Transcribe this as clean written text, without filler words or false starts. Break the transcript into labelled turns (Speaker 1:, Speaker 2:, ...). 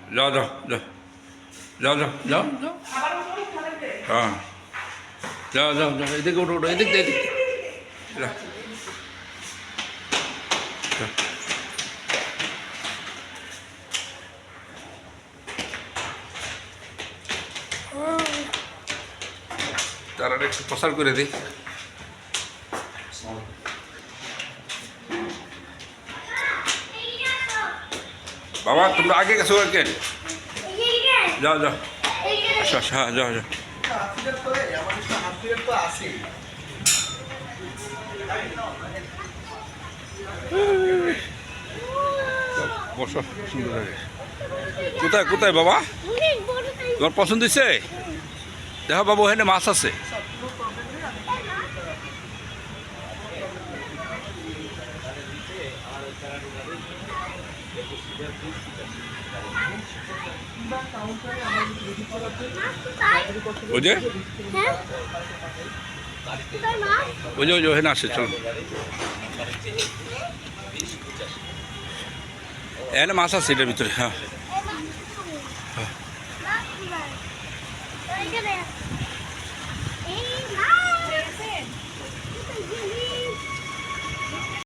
Speaker 1: যাও যাও যাও যাও যাও যাও যাও হ্যাঁ যাও যাও যাও এদিকে ওঠো ওঠো এদিক এদিক যাও তারা একটু প্রসার করে দিই বাবা তোমরা আগে গেছো কেন যাও যাও আচ্ছা আচ্ছা হ্যাঁ যাও যাও বসো সুন্দর লাগে কোথায় কোথায় বাবা তোমার পছন্দ হয়েছে দেখো বাবু এখানে মাছ আছে ওই যে ওই যে ওখানে আসে চলো এখানে মাছ আছে এটার ভিতরে হ্যাঁ